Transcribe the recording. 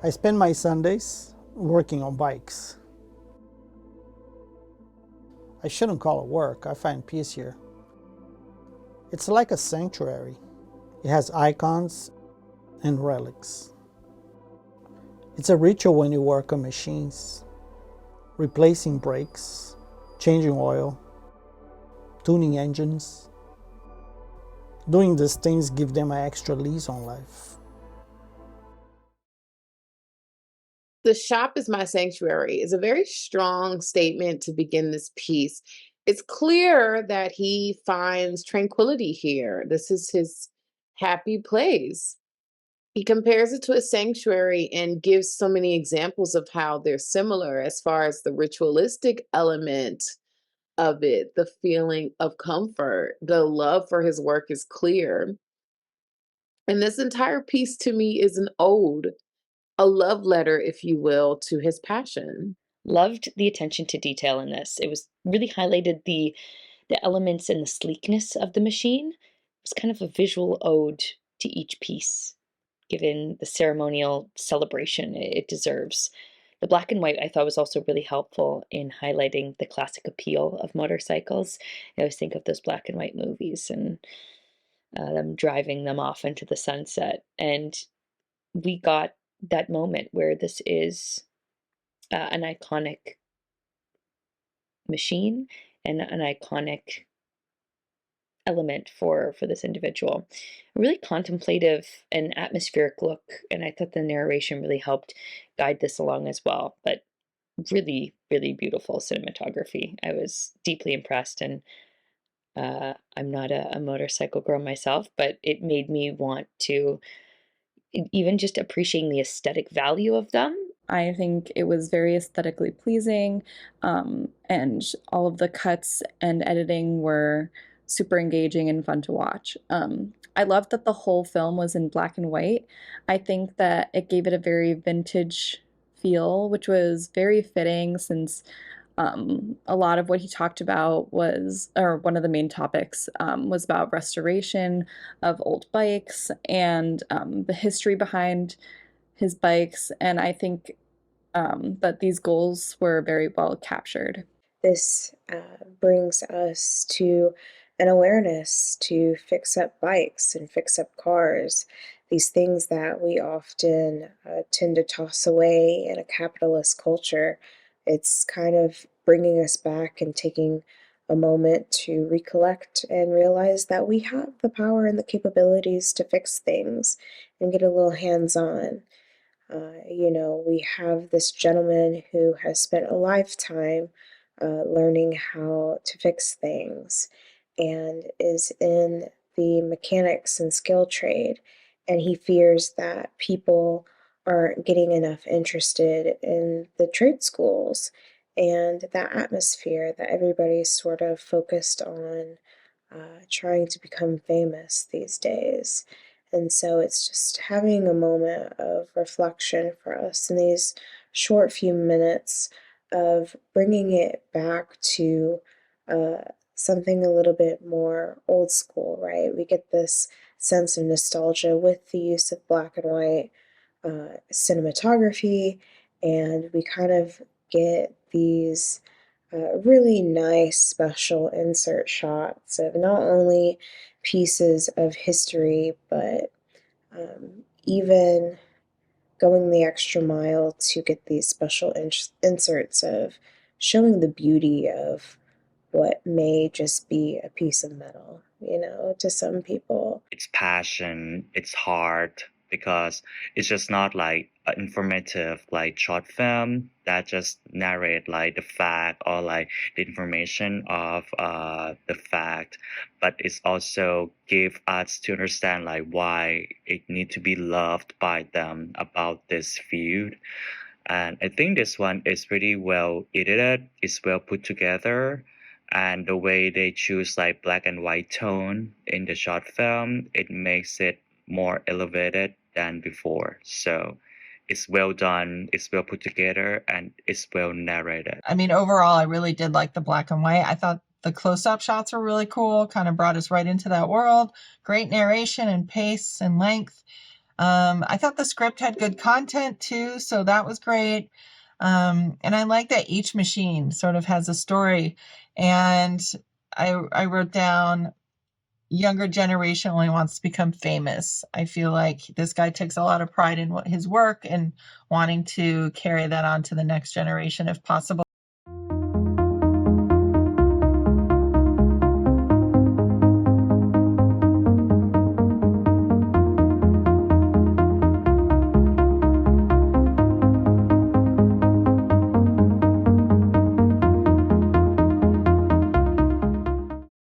I spend my Sundays working on bikes. I shouldn't call it work, I find peace here. It's like a sanctuary. It has icons and relics. It's a ritual when you work on machines, replacing brakes, changing oil, tuning engines. Doing these things give them an extra lease on life. The shop is my sanctuary is a very strong statement to begin this piece. It's clear that he finds tranquility here. This is his happy place. He compares it to a sanctuary and gives so many examples of how they're similar as far as the ritualistic element of it, the feeling of comfort, the love for his work is clear. And this entire piece to me is an ode, a love letter, if you will, to his passion. Loved the attention to detail in this. It was really highlighted the elements and the sleekness of the machine. It was kind of a visual ode to each piece, given the ceremonial celebration it deserves. The black and white I thought was also really helpful in highlighting the classic appeal of motorcycles. I always think of those black and white movies and them driving them off into the sunset. And we got that moment where this is an iconic machine and an iconic element for this individual. A really contemplative and atmospheric look, and I thought the narration really helped guide this along as well. But really, really beautiful cinematography. I was deeply impressed, and I'm not a motorcycle girl myself, but it made me want to even just appreciating the aesthetic value of them. I think it was very aesthetically pleasing, and all of the cuts and editing were super engaging and fun to watch. I loved that the whole film was in black and white. I think that it gave it a very vintage feel, which was very fitting since a lot of what he talked about was, or one of the main topics was about restoration of old bikes and the history behind his bikes. And I think that these goals were very well captured. This brings us to an awareness to fix up bikes and fix up cars, these things that we often tend to toss away in a capitalist culture. It's kind of bringing us back and taking a moment to recollect and realize that we have the power and the capabilities to fix things and get a little hands-on. We have this gentleman who has spent a lifetime learning how to fix things and is in the mechanics and skill trade. And he fears that people aren't getting enough interested in the trade schools and that atmosphere that everybody's sort of focused on trying to become famous these days. And so it's just having a moment of reflection for us in these short few minutes of bringing it back to something a little bit more old school, right? We get this sense of nostalgia with the use of black and white cinematography, and we kind of get these really nice special insert shots of not only pieces of history, but even going the extra mile to get these special inserts of showing the beauty of what may just be a piece of metal, to some people. It's passion, it's heart, because it's just not like an informative like short film that just narrate like the fact or like the information of the fact, but it's also give us to understand like why it need to be loved by them about this field. And I think this one is pretty well edited, it's well put together, and the way they choose like black and white tone in the short film, it makes it more elevated than before. So it's well done, it's well put together, and it's well narrated. I mean, overall, I really did like the black and white. I thought the close-up shots were really cool, kind of brought us right into that world. Great narration and pace and length. I thought the script had good content too, so that was great. And I like that each machine sort of has a story. And I wrote down, younger generation only wants to become famous. I feel like this guy takes a lot of pride in his work and wanting to carry that on to the next generation if possible.